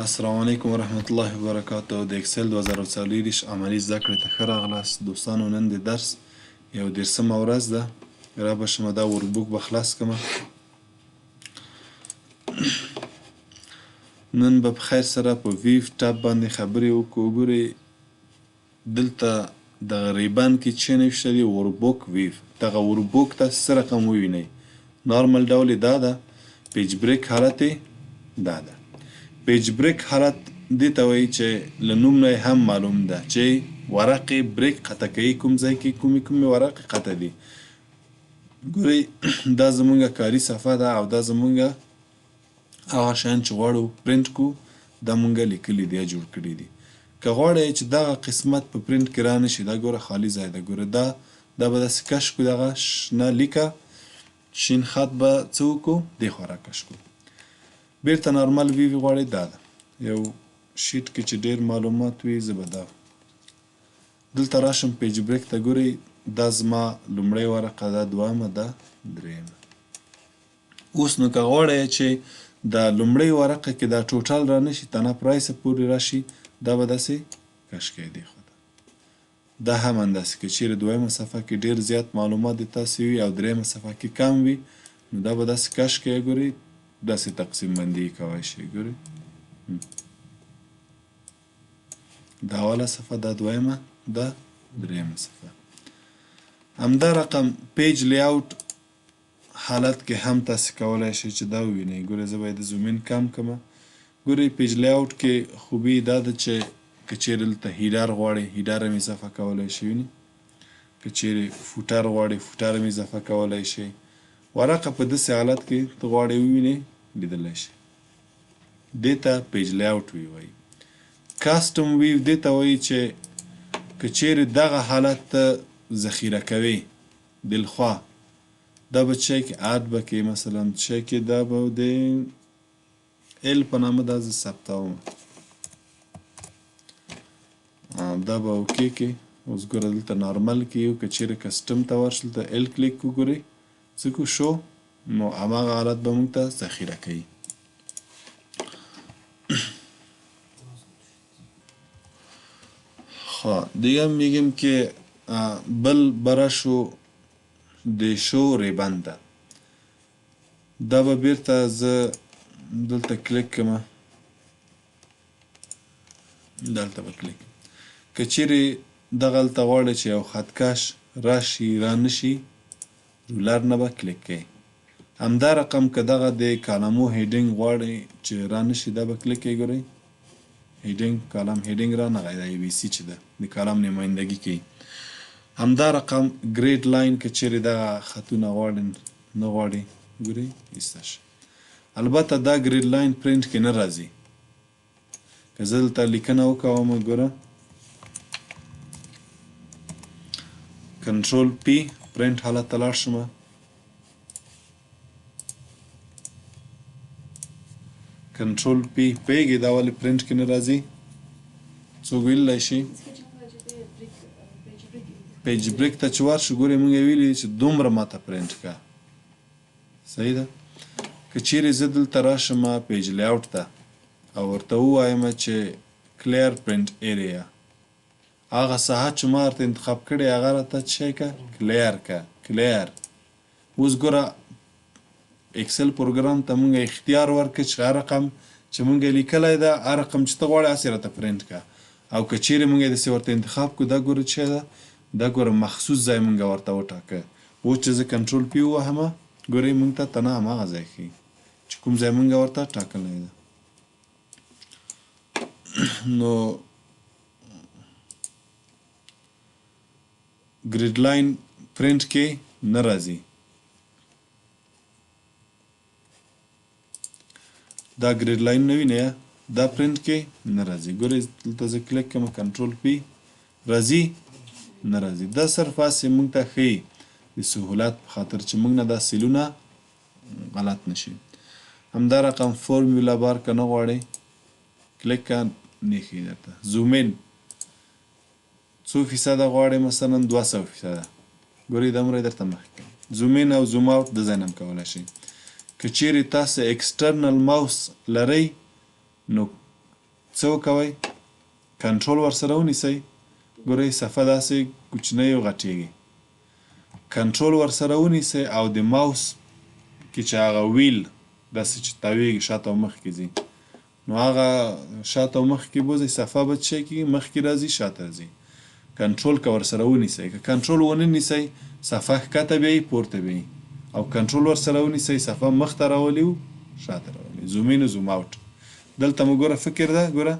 السلام علیکم ورحمت الله وبرکاتو. د اکسل 2024 عملي زده کړې ته ښه راغلاست دوستانو. نن د درس یو 30مه ورځ ده. را به شمه دا ورکبوک به خلاص کړمه. نن به په خیر سره په ویو ټاب باندې خبرې وکړو. وګورئ دلته دغه ریبان کې چې نوشته دي ورکبوک ویو. دغه ورکبوک ته څه رقم ووینئ. نارمل ډول یې دا ده. پیج بریک حالت یې دا ده. پیج بریک حالت دې ته وایي چې له نوم نه هم معلوم ده چې ورقې بریک قطع کوي. کوم ځای کې کومې ورقې قطع دي. ګورئ دا زمونږ کاري صفحه ده او دا زمونږ هغه شیان چې غواړو پرنټ کړو دا مونږ لیکلي دي یا جوړ کړي دي. که غواړئ چې دغه قسمت په پرنټ کې را نشي دا ګوره خالي ځای ده. ګوره دا به داسې کش کړو. دغه شنه لیکه شین خط به څه وکړو دې خوا را کش کړو. بیرته نارمل ویو غواړئ دا ده. یو شیټ کې چې ډېر معلومات وي زه به دا دلته راشم پیج بریک ته. ګورئ دا زما لومړۍ ورقه ده، دویمه ده، درېیمه. اوس نو که غواړئ چې دا لومړۍ ورقه کې دا ټوټل را نشي تنه پرایسه پورې راشي دا به داسې کش کوئ دې خوا ته. دا هم همداسې که چیرې دویمه صفحه کې ډېر زیات معلومات د تاسې وي او درېیمه صفحه کې کم وي نو دا به داسې کش کوئ. ګورئ داسې تقسیم بندي کوای شئ. ګورئ دا اوله صفحه، دا دویمه، دا درېیمه صفحه. همدا رقم پیج لیاوټ حالت کې هم تاسې کولی شئ چې دا ووینئ. ګورئ زه باید زومین کم کړمه. ګورئ پیج لیاوټ کې خوبي دا ده چې که چیرې دلته هیډر غواړئ هیډر هم اضافه کولی شئ. وینئ که چیرې فوټر غواړئ فوټر هم اضافه کولی شئ. ورقه په داسې حالت کې ته غواړئ ووینئ لیدلی شئ. دې ته پیج لیاوټ ویو وایي. کاسټم ویو دې ته وایي چې که چیرې دغه حالت ته ذخیره کوئ دلخوا دا به چی کې اد به کې مثلا چی کې دا به د ال په نامه دا زه ثبتوم. دا به اوکې کې. اوس ګوره دلته نارمل کې یو که چیرې کسټم ته ورشل ته ال کلیک کو. ګورئ څه کو شو نو هماغه حالت به موږ ته ذخیره کوي. دیگه میگیم که بل براشو د شو ریبن ده. دا به بیرته زه دلته کلیک کړم. دلته به کلیک که چیرې دغه هلته غواړئ چې یو خطکش راشي را نشي رولر نه به کلیک کوئ. همدا رقم که دغه د کالمو هیډینګ غواړئ چې را نشي دا به کلیک کوئ. ګورئ هیډینګ کالم هیډینګ را نغی دا ABC چې ده د کالم نمایندګي کوي. همدا رقم ګریډ لاین که چیرې دغه خطونه غواړئ نه غواړئ ګورئ ایسته شي. البته دا ګریډ لاین پرنټ کې نه راځي. که زه دلته لیکنه وکوم ګوره کنټرول پی پرنټ حالت ته لاړ شم. کنټرول پی پیږي دا ولې پرنټ کې نه راځي څوک ویلی شي. پیج بریک ته چې ورشو ګورئ موږ یې ویلي چې دومره ماته پرنټ که صحیح ده. که چیرې زه دلته راشم پیج لیاوټ ته او ورته ووایم چې کلیر پرنټ ایریا هغه ساحه چې ما ورته انتخاب کړې هغه راته څه شی که کلیر که کلیر. اوس ګوره اکسل پروګرام ته مونږ اختیار ورکړ چې هر رقم چې مونږ لیکلی ده هر رقم چې ته غواړې هسې راته پرنټ که. او که چیرې مونږ داسې ورته انتخاب کړو دا ګوره څه ده دا ګوره مخصوص ځای مونږ ورته وټاکه. اوس چې زه کنټرول پی ووهمه ګورئ مونږ ته تنه هماغه ځای ښیي چې کوم ځای مونږ ورته ټاکلی ده. نو ګریډ لاین پرنټ کې نه راځي. دا ګریډ لاین نه وینئ دا پرنټ کې نه راځي. ګورئ دلته زه کلیک کوم کنټرول پی راځي نه راځي. دا صرف هسې موږ ته ښیي د سهولت په خاطر چې موږ نه دا سیلونه غلط نشي. همدا رقم فورمیولا بار که نه غواړئ کلیک که نه ښیي درته. زومین څو فیصده غواړئ مثلا 200%. ګورئ دا دومره یې درته مخکې کوي. زومین او زوم آوټ د ځای نه هم کولی شئ. که چیرې تاسو اکسټرنل ماوس لرئ نو څه وکوئ کنټرول ورسره ونیسئ ګورئ صفحه داسې کوچنۍ غټیږي کنټرول ورسره ونیسئ او د ماوس کې چې هغه ویل داسې چې تاویږي شاته او مخکې ځي نو هغه شاته او مخکې بوځئ صفحه به څه شی کېږي مخکې راځي شاته ځي کنټرول که ورسره ونیسئ که کنټرول ونه نیسئ صفحه ښکته بیایي پورته بیایي او کنټرول ورسره ونیسئ صفحه مخته راولي او شاته راولي زوم این و زوم اوټ دلته مو ګوره فکر ده ګوره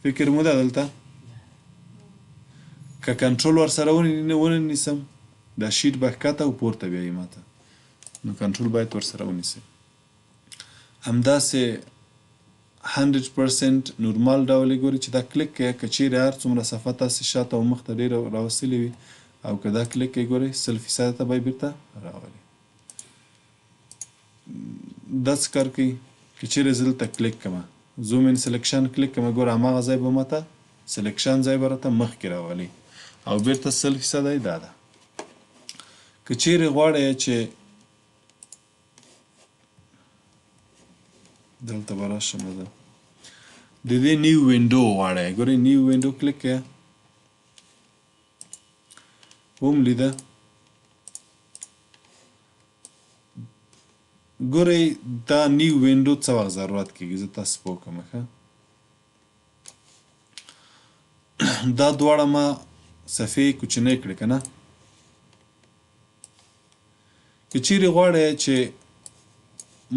فکر مو ده دلته که کنټرول ورسره ونه نیسم دا شیټ به ښکته او پورته بیایي ماته نو کنټرول باید ورسره ونیسئ همداسې 100% نورمال ډول یې ګورئ چې دا کلیک کوئ که چیرې هر څومره صفحه تاسې شاته او مخته ډېره راوستلې وي او که دا کلیک کوئ ګورئ 100% ته به یې بېرته راولي داسې کار کوي که چیرې زه دلته کلیک کړمه زوم ان سلیکشن کلیک کړمه ګوره هماغه ځای به ماته سلیکشن ځای به راته مخکې راولي او بېرته 100% یې دا ده که چیرې غواړئ چې دلته به راشم زه د دې نیو وینډو غواړئ ګورئ نیو وینډو کلیک کړئ هم لیده ګورئ دا نیو وینډو څه وخت ضرورت کېږي زه تاسو پوه کړم ښه دا دواړه ما صفحې کوچنۍ کړې که نه که چیرې غواړئ چې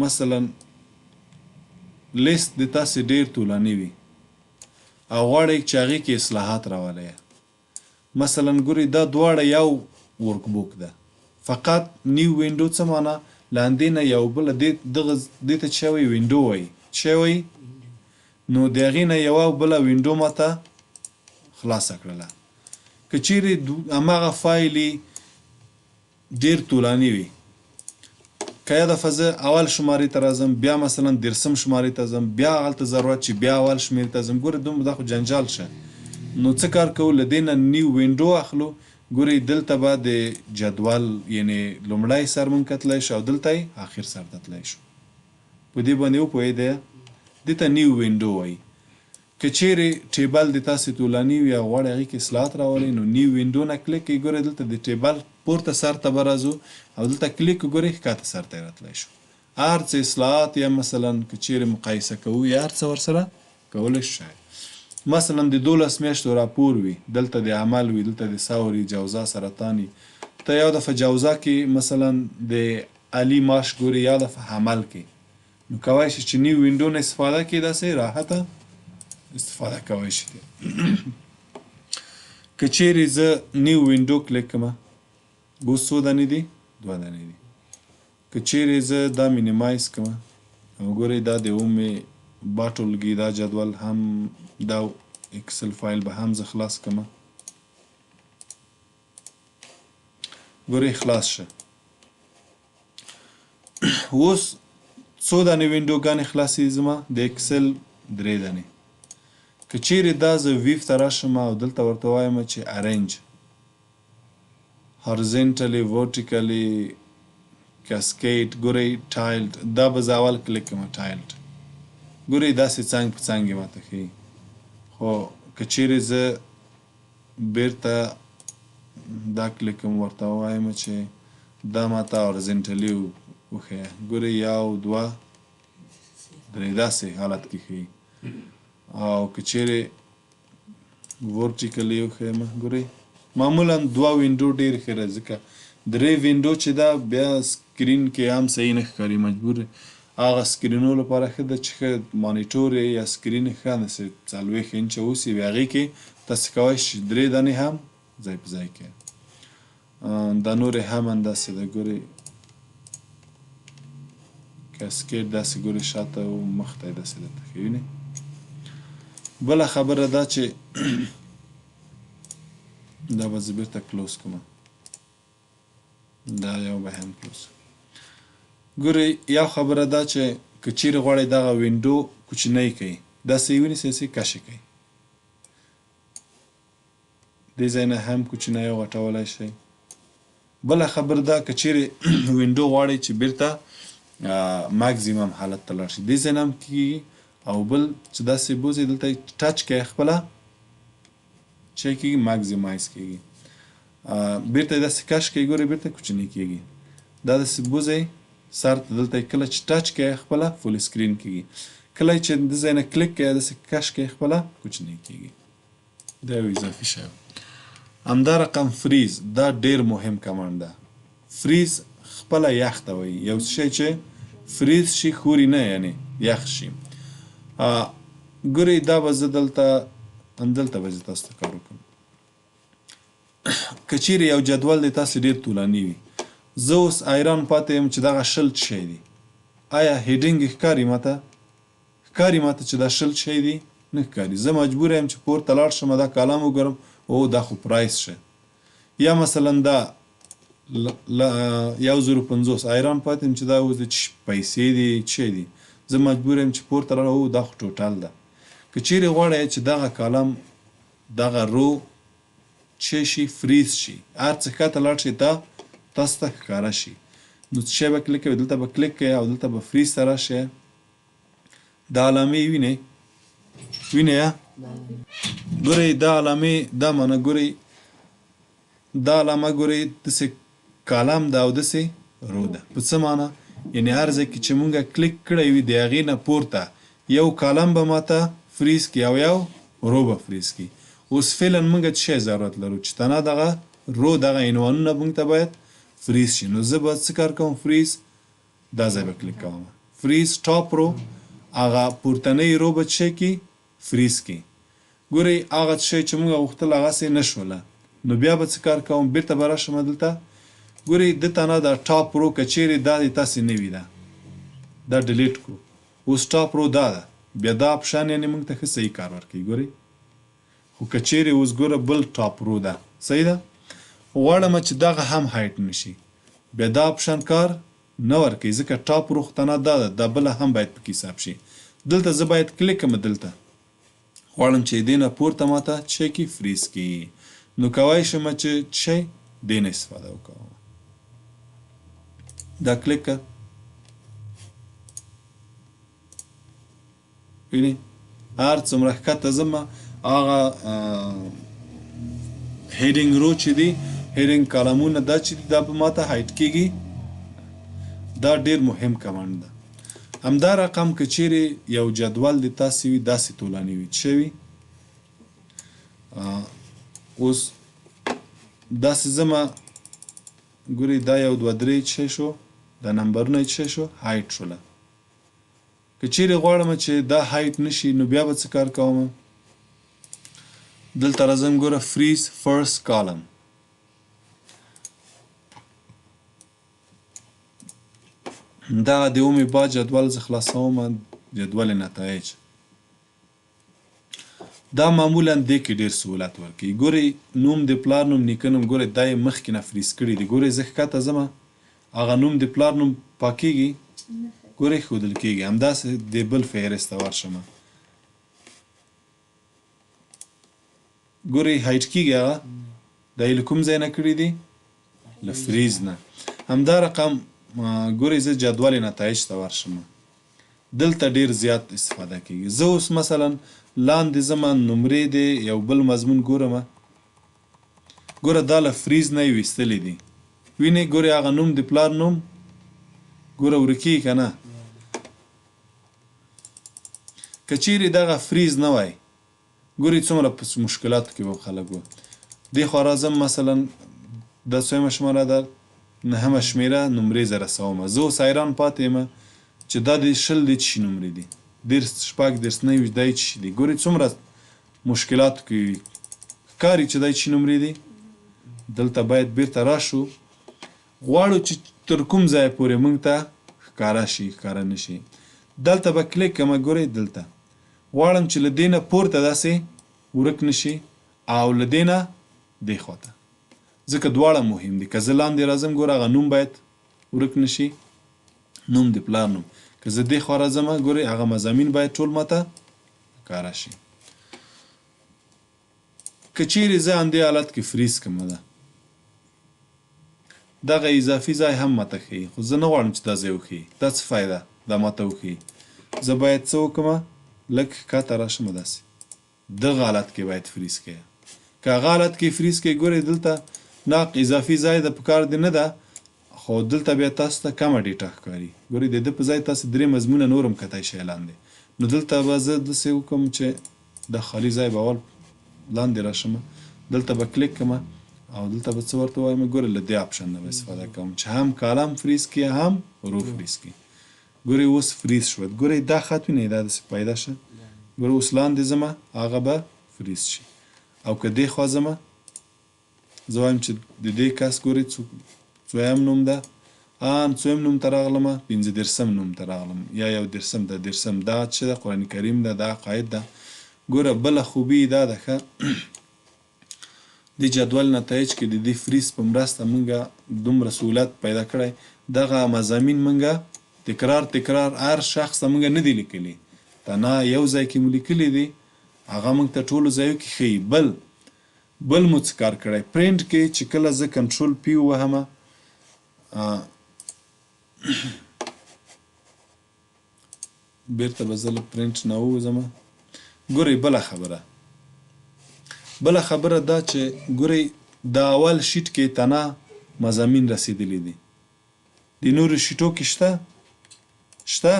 مثلا لیست د تاسې ډېر طولاني وي او غواړئ چې هغې کې اصلاحات راولئ مثلا ګورئ دا دواړه یو ورک بوک ده فقط نیو وینډو څه معنا لاندې نه یو بله دې ته څه وایي وینډو وایي څه وایي نو د هغې نه یوه بله وینډو ماته خلاصه کړله که چیرې هماغه فایل ډېر طولاني وي که یا دفعه زه اول شمارې ته راځم بیا مثلا درسم شمارې ته ځم بیا هلته ضرورت چې بیا اول شمېرې ته ځم ګورئ دومره دا خو جنجال شه نو څه کار کوو له دې نه نیو وینډو اخلو ګورئ دلته به د جدول یعنې لومړی سر مونږ کتلی شو او دلته یې آخر سر ته تلی شو په دې باندې وپوهېدی دې ته نیو وینډو وایي که چیرې ټیبل د تاسې طولاني وي او غواړئ هغې کې اصلاحات راولئ نو نیو وینډو نه کلیک کوئ ګورئ دلته د ټیبل پورته سر ته به راځو او دلته کلیک ګورئ ښکته سر ته یې راتلی شو هر څه اصلاحات یا مثلا که چیرې مقایسه کوو یا هر څه ورسره کولی شئ مثلا د 12 میاشتو راپور وي دلته د عمل وي دلته د ثور جوزا سرطاني ته یو دفعه جوزا کې مثلا د عالي معاش ګوري یا دفعه عمل کې نو کولی شي چې نیو وینډو نه استفاده کړئ داسې راحته استفاده کولی شي که چیرې زه نیو وینډو کلیک کړم اوس څو دانې دي 2 دانې دي که چیرې زه دا مینیمایز کړم او ګورئ دا د اومې باټولګي دا جدول هم دا اکسل فایل به هم زه خلاص کړم ګورئ خلاص شه اوس څو دانې وینډوګانې خلاصې زما د اکسل 3 دانې که چیرې دا زه ویو ته راشم او دلته ورته وایم چې ارینج هورزنټلی ورټیکلی کاسکیډ ګورئ ټایلډ دا به زه اول کلیک کړم ټایلډ ګورئ داسې څانګ په څانګ یې ماته ښیي خو که چیرې زه بیرته دا کلیک کوم ورته ووایم چې دا ماته هورزنټلي وښیه ګورئ 1 2 3 داسې حالت کې ښیي او که چیرې ورټیکلي وښیم ګورئ معمولا 2 وینډو ډېر ښه راځي ځکه 3 وینډو چې دا بیا سکرین کې هم صحیح نه ښکاري مجبور هغه سکرینو لپاره ښه ده چې ښه مانیټور یا سکرین ښه داسې 40 انچه اوسي وي هغې کې تاسې کولی شئ 3 دانې هم ځای په ځای کې دا نورې هم همداسې ده ګورئ کاسکیډ داسې ګورئ شاته او مخته یې داسې درته ښیي وینئ بله خبره دا چې دا به زه بیرته کلوز کړم دا یو به هم کلوز ګورئ یو خبره دا چې که چیرې غواړئ دغه وینډو کوچنی کړئ داسې یې ونیسئ داسې کشې کړئ دې ځای نه هم کوچنی وغټولی شئ بله خبره دا که چیرې وینډو غواړئ چې بیرته ماکزیمم حالت ته لاړ شي دې ځای نه هم کېږي او بل چې داسې بوځي دلته ټچ کوي خپله چې کېږي ماکزیمایز کېږي بیرته یې داسې کش کوي ګورئ بیرته کوچنی کېږي دا داسې بوځئ سر ته دلته کله چې ټچ کوي خپله فول سکرین کېږي کله چې د ځای نه کلیک کوي داسې کش کوي خپله کوچنی کېږي دا یو اضافي شی همدا رقم فریز دا ډېر مهم کمانډ ده فریز خپله یخ ته وایي یو شی چې فریز شي خوري نه یعنې یخ شي ګورئ دا به زه دلته همدلته به زه تاسو ته کار وکړم که چیرې یو جدول دی تاسې ډېر طولاني وي زه اوس ایران پاتې یم چې دغه شل شی دی آیا هیډینګ ښکاري ماته چې دا شل شی دی نه ښکاري زه مجبور یم چې پورته لاړ شم دا کالم وګورم او دا خو پرایس شه یا مثلا دا 150 ایران پاتې یم چې دا اوس د پیسې دي څه دي زه مجبور یم چې پورته لاړم او دا خو ټوټل ده که چیرې غواړئ چې دغه کالم دغه رو څه شي فریز شي هر څه ښکته لاړ شي دا تاسو ته ښکاره شي نو څه شی به کلیک کوئ دلته به کلیک کوئ او دلته به فریز ته راشئ دا علامې وینئ یا ګورئ دا علامې دا معنی ګورئ دا علامه ګورئ داسې کالم ده او داسې رو ده په څه معنی یعنې هر ځای کې چې مونږ کلیک کړی وي د هغې نه پورته یو کالم به ماته فریز کړي او یو رو به فریز کړي اوس فعلا مونږ څه شی ضرورت لرو چې تنها دغه رو دغه عنوانونه مونږ ته باید فریز شي نو زه به څه کار کوم فریز دا ځای به کلیک کوم فریز ټاپ رو هغه پورتنۍ رو به څه کړي فریز کړي ګورئ هغه شی چې مونږ غوښتل هغسې نه شوله نو بیا به څه کار کوم بیرته به راشم دلته ګورئ دلته نه دا ټاپ رو که چیرې دا د تاسې نوي ده دا ډیلیټ کړو اوس ټاپ رو دا ده بیا دا اپشن یعنې مونږ ته ښه صحیح کار ورکوي ګورئ خو که چیرې اوس ګوره بل ټاپ رو ده صحیح ده غواړم چې دغه هم هایټ نشي بیا دا اپشن کار نه ورکوي ځکه ټاپ رو خو تنها دا ده دا بله هم باید پکې حساب شي دلته زه باید کلیک کړم دلته غواړم چې دې نه پورته ماته څه کړي فریز کړي نو کولی شم چې څه دې نه استفاده وکړم دا کلیک کړه وینئ هر څومره ښکته ځم هغه هیډینګ رو چې دی هیډینګ کالمونه دا چې دي دا به ماته هایټ کېږي دا ډېر مهم کمانډ ده همدا رقم که چیرې یو جدول د تاسې وي داسې طولاني وي څه وي اوس داسې ځمه ګورئ دا یو دوه درې څه شو دا نمبرونه څه شو هایټ شوله که چیرې غواړم چې دا هایټ نشي نو بیا به څه کار کوم دلته راځم ګوره فریز فرست کالم دغه د اومې با جدول زه خلاصوم جدول نتایج دا معمولا دې کې ډېر سهولت ورکوي ګورئ نوم د پلار نوم نیکه نوم ګورئ دا یې مخکې نه فریز کړي دي ګورئ زه ښکته ځمه هغه نوم د پلار نوم پاکېږي ګورئ ښودل کېږي همداسې د بل فهرست ته ورشمه ګورئ هایټ کېږي هغه دا یې له کوم ځای نه کړي دي له فریز نه همدا رقم ګورئ زه جدول نتایج ته ورشم دلته ډېر زیات استفاده کېږي زه اوس مثلا لاندې ځمه نمرې دی یو بل مضمون ګورم ګوره دا له فریز نه یې ویستلی دي وینئ ګورئ هغه نوم د پلار نوم ګوره ورکېږي که نه که چیرې دغه فریز نه وای ګورئ څومره په مشکلاتو کې به خلک وه دې خوا راځم مثلا دا څویمه شماره ده نهمه شمېره نمرې زه رسومه زه اوس حیران پاتې یم چې دا د شل د څه شي نمرې دي دېرش شپږ دېرش نهه ویشت دا یې څه شي دي ګورئ څومره مشکلاتو کې وي ښکاري چې دا یې څه نمرې دي دلته باید بیرته راشو غواړو چې تر کوم ځایه پورې موږ ته ښکاره شي ښکاره نه شي دلته به کلیک کړم ګورئ دلته غواړم چې له دې نه پورته داسې ورک نه شي او له دې نه دې خواته ځکه دواړه مهم دي که زه لاندې راځم ګوره هغه نوم باید ورک نه شي نوم د پلار نوم که زه دې خوا راځم ګورئ هغه مضامین باید ټول ماته ښکاره شي که چیرې زه همدې حالت کې فریز کړم ده دغه اضافي ځای هم ماته ښیي خو زه نه غواړم چې دا ځای وښیي دا څه فایده دا ماته وښیي زه باید څه وکړم لږ ښکته راشم داسې دغه حالت کې باید فریز کوئ که هغه حالت کې فریز کوئ ګورئ دلته ناق اضافي ځای د پکار دی نه ده خو دلته بیا تاسو ته کمه ډیټا ښکاري ګورئ د ده په ځای تاسو 3 مضمونه نور هم کتی شئ لاندې نو دلته به زه داسې وکړم چې د خالي ځای به اول لاندې راشم دلته به کلیک کړم او دلته به څه ورته وایم ګورئ له دې آپشن نه به استفاده کوم چې هم کالم فریز کړي هم رو فریز کړي ګورئ اوس فریز شود ګورئ دا خط وینئ دا داسې پیدا شه ګورئ اوس لاندې ځمه هغه به فریز شي او که دې خوا ځمه زه وایم چې د دې کس ګورئ څویم نوم ده څویم نوم ته راغلمه 15 نوم ته راغلم یا 11 ده 13 دا څه ده قرآن کریم ده دا عقاید ده ګوره بله خوبي دا ده ښه د جدول نتایج کې د دې فریز په مرسته مونږه دومره سهولت پیدا کړی دغه مضامین مونږه تکرار هر شخص ته مونږه نه دي لیکلي تنها یو ځای کې مو لیکلي دي هغه مونږ ته ټولو ځایو کې ښیي بل مو څه کار کړی پرنټ کې چې کله زه کنټرول پی ووهمه بیرته به زه له پرنټ نه ووځمه ګورئ بله خبره دا چې ګورئ د اول شیټ کې تنها مضامین رسیدلی دي د نورو شیټو کې شته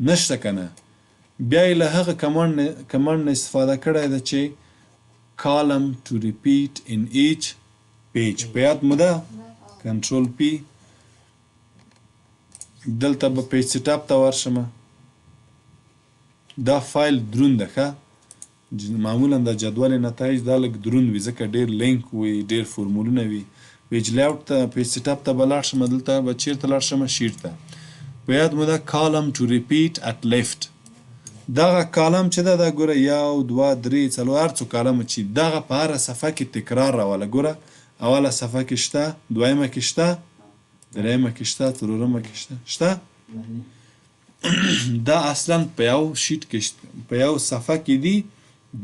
نشته که نه بیا یې له هغه کمانډ نه استفاده کړی ده چې column to repeat in each page په یاد مو ده کنټرول پی دلته به پیج سیټ اپ ته ورشم دا فایل دروند ده ښه معمولا د جدول نتایج دا لږ دروند وي ځکه ډېر لینک وي ډېر فورمولونه وي پیج لیاوټ ته پیج سیټ اپ ته به لاړ شم دلته به چیرته لاړ شم شیټ ته په یاد مو ده column to repeat at left دغه کالم چې ده دا ګوره 1 2 3 4 هر څو کالم چې دغه په هره صفحه کې تکرار راوله ګوره اوله صفحه کې شته دویمه کې شته دریمه کې شته څلورمه کې شته دا اصلا په یو شیټ کې په یو صفحه کې دي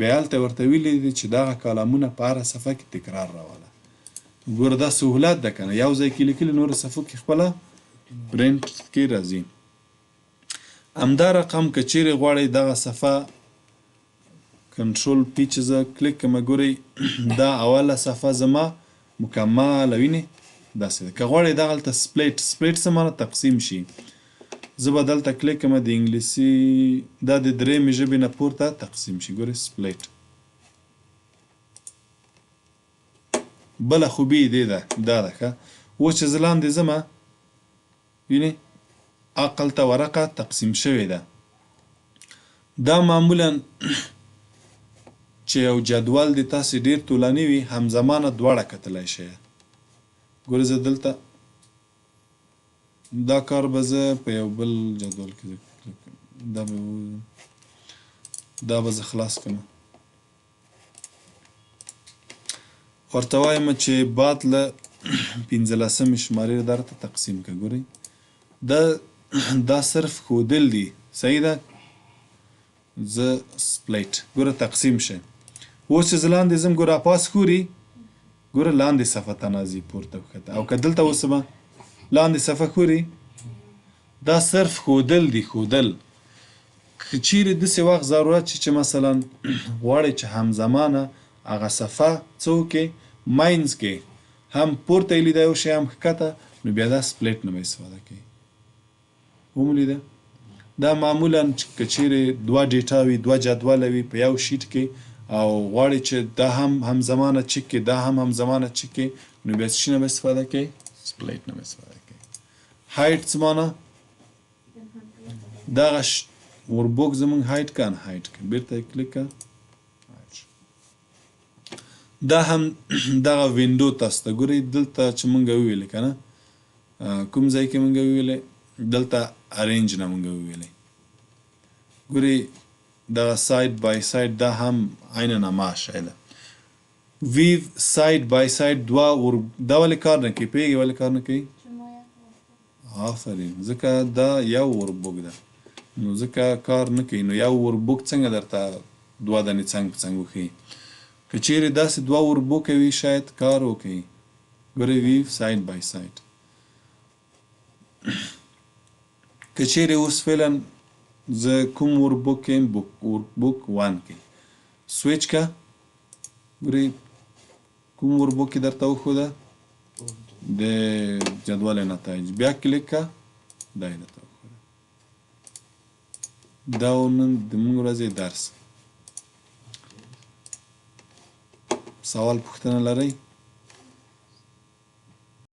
بیا هلته ورته ویلي دي چې دغه کالمونه په هره صفحه کې تکرار راوله ګوره دا سهولت ده که نه یو ځای کې لیکلي نورو صفحو کې خپله پرنټ کې راځي همدا رقم که چیرې غواړئ دغه صفحه کنټرول پی چې زه کلیک کړم ګورئ دا اوله صفحه زما مکمله وینئ داسې ده که غواړئ دغلته سپلیټ څه معنی تقسیم شي زه به دلته کلیک کړم د انګلیسي دا د درېیمې ژبې نه پورته تقسیم شي ګورئ سپلیټ بله خوبي یې دا ده ښه اوس چې زه لاندې ځمه وینئ عقل ته ورقه تقسیم شوې ده دا معمولا چې یو جدول د تاسې ډیر طولاني وي همزمانه دواړه کتلی شئ ګورئ زه دلته دا کار به زه په یو بل جدول کې دا به زه خلاص کړم ورته وایم چې بعد له 15مې شمارې درته تقسیم کړه ګورئ دا صرف ښودل دي صحیح ده زه سپلیټ ګوره تقسیم شه اوس چې زه لاندې ځم ګوره پاس ښوري ګوره لاندې صفحه ته نازي پورته وښته او که دلته اوسمه لاندې صفحه ښوري دا صرف ښودل دي ښودل که چیرې داسې وخت ضرورت شي چې مثلا غواړئ چې همزمانه هغه صفحه څه وکړئ ماینځ کې هم پورته یې لیده یو شی هم ښکته نو بیا دا سپلیټ نه به استفاده کوئ ومولیده دا معمولا که چیرې دوه ډیټا وي دوه جدوله وي په یو شیټ کې او غواړئ چې دا هم همزمانه چک کړئ دا هم همزمانه چک کړئ نو بیا څه شي نه به استفاده کوئ سپلیټ نه به استفاده کوئ هایټ څه معنی دغه وربوک زموږ هایټ کن هایټ کړه بیرته یې کلیک کړه دا هم دغه وینډو تاسو ته ګورئ دلته چې مونږ وویلې که نه کوم ځای کې مونږ وویلې دلته ارینج نه مونږ وویلې ګورئ دغه ساید بای ساید دا هم عیناً ما شی ده ویو ساید بای ساید دا ولې کار نه کوي پوهېږئ ولې کار نه کوي آفرین ځکه دا یو وربوک ده نو ځکه کار نه کوي نو یو وربوک څنګه درته دوه دانې څنګ په څنګ وښیي که چیرې داسې دوه وربوکه وي شاید کار وکوي ګورئ ویو ساید بای ساید که چیرې اوس فعلا زه کوم ورکبوک یم ورکبوک 1 کې سویچ کا ګورئ کوم ورکبوک کې درته وښوده د جدول نتایج بیا کلیک کا دا یې درته وښوده دا و نن د موږ ورځې درس سوال پوښتنه لرئ